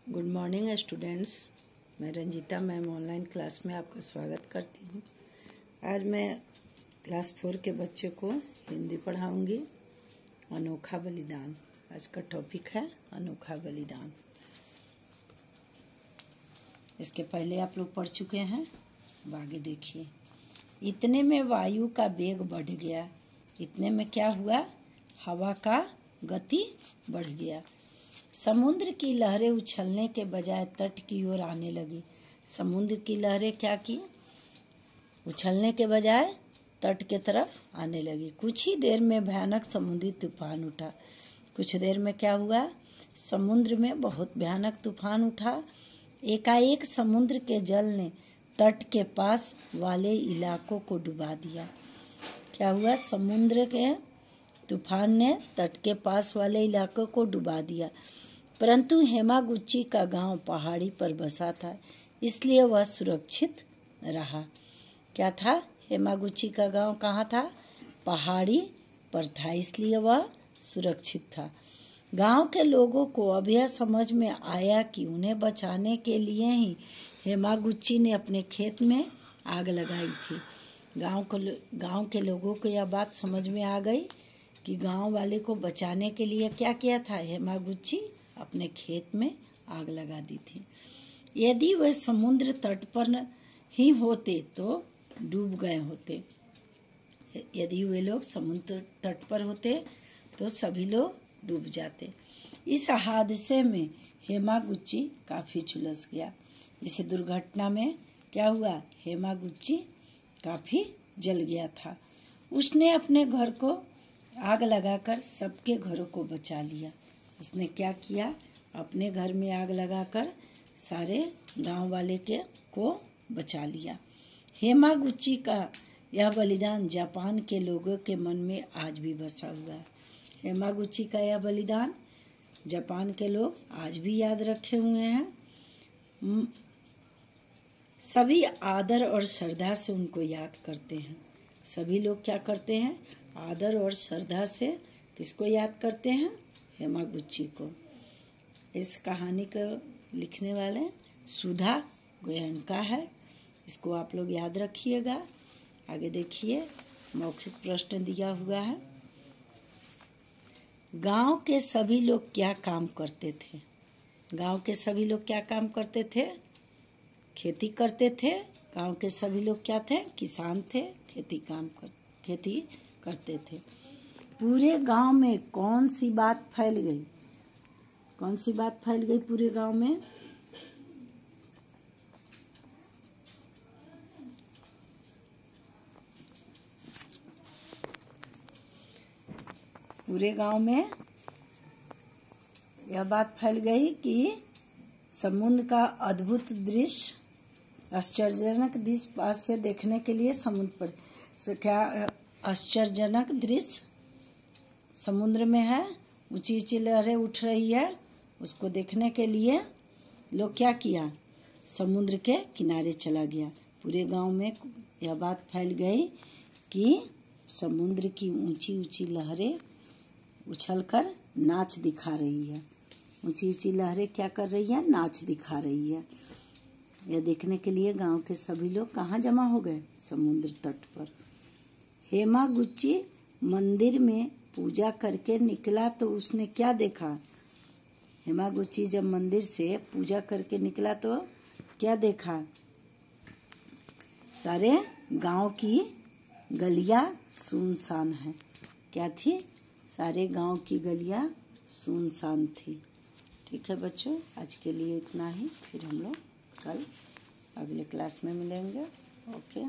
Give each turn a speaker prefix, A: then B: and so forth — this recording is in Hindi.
A: Good morning students. मैं रंजीता मैम ऑनलाइन क्लास में आपका स्वागत करती हूँ। आज मैं क्लास 4 के बच्चों को हिंदी पढ़ाऊँगी। अनोखा बलिदान आज का टॉपिक है, अनोखा बलिदान। इसके पहले आप लोग पढ़ चुके हैं, अब आगे देखिए। इतने में वायु का वेग बढ़ गया। इतने में क्या हुआ? हवा का गति बढ़ गया। समुद्र की लहरें उछलने के बजाय तट की ओर आने लगी। समुद्र की लहरें क्या की? उछलने के बजाय तट के तरफ आने लगी। कुछ ही देर में भयानक समुद्री तूफान उठा। कुछ देर में क्या हुआ? समुद्र में बहुत भयानक तूफान उठा। एकाएक समुद्र के जल ने तट के पास वाले इलाकों को डुबा दिया। क्या हुआ? समुद्र के तूफान ने तट के पास वाले इलाकों को डुबा दिया। परंतु हेमागुची का गांव पहाड़ी पर बसा था, इसलिए वह सुरक्षित रहा। क्या था? हेमागुची का गांव कहाँ था? पहाड़ी पर था, इसलिए वह सुरक्षित था। गांव के लोगों को अब यह समझ में आया कि उन्हें बचाने के लिए ही हेमागुची ने अपने खेत में आग लगाई थी। गांव के लोगों को यह बात समझ में आ गई कि गांव वाले को बचाने के लिए क्या किया था? हेमागुची अपने खेत में आग लगा दी थी। यदि वे समुद्र तट पर ही होते तो डूब गए होते। यदि वे लोग समुद्र तट पर होते तो सभी लोग डूब जाते। इस हादसे में हेमागुची काफी झुलस गया। इस दुर्घटना में क्या हुआ? हेमागुची काफी जल गया था। उसने अपने घर को आग लगाकर सबके घरों को बचा लिया। उसने क्या किया? अपने घर में आग लगाकर सारे गांव वाले को बचा लिया। हेमागुची का यह बलिदान जापान के लोगों के मन में आज भी बसा हुआ है। हेमागुची का यह बलिदान जापान के लोग आज भी याद रखे हुए हैं। सभी आदर और श्रद्धा से उनको याद करते हैं। सभी लोग क्या करते हैं? आदर और श्रद्धा से किसको याद करते हैं? हेमागुची को। इस कहानी को लिखने वाले सुधा गोयनका है। इसको आप लोग याद रखिएगा। आगे देखिए, मौखिक प्रश्न दिया हुआ है। गांव के सभी लोग क्या काम करते थे? गांव के सभी लोग क्या काम करते थे? खेती करते थे। गांव के सभी लोग क्या थे? किसान थे, खेती करते थे। पूरे गांव में कौन सी बात फैल गई? कौन सी बात फैल गई पूरे गांव में? पूरे गांव में यह बात फैल गई कि समुद्र का अद्भुत दृश्य, आश्चर्यजनक दृश्य पास से देखने के लिए समुद्र पर क्या आश्चर्यजनक दृश्य समुद्र में है। ऊंची ऊंची लहरें उठ रही है। उसको देखने के लिए लोग क्या किया? समुद्र के किनारे चला गया। पूरे गांव में यह बात फैल गई कि समुद्र की ऊंची ऊंची लहरें उछलकर नाच दिखा रही है। ऊंची ऊंची लहरें क्या कर रही है? नाच दिखा रही है। यह देखने के लिए गांव के सभी लोग कहाँ जमा हो गए? समुद्र तट पर। हेमागुची मंदिर में पूजा करके निकला तो उसने क्या देखा? हेमागुची जब मंदिर से पूजा करके निकला तो क्या देखा? सारे गांव की गलियां सुनसान है। क्या थी? सारे गांव की गलियां सुनसान थी। ठीक है बच्चों, आज के लिए इतना ही। फिर हम लोग कल अगले क्लास में मिलेंगे। ओके।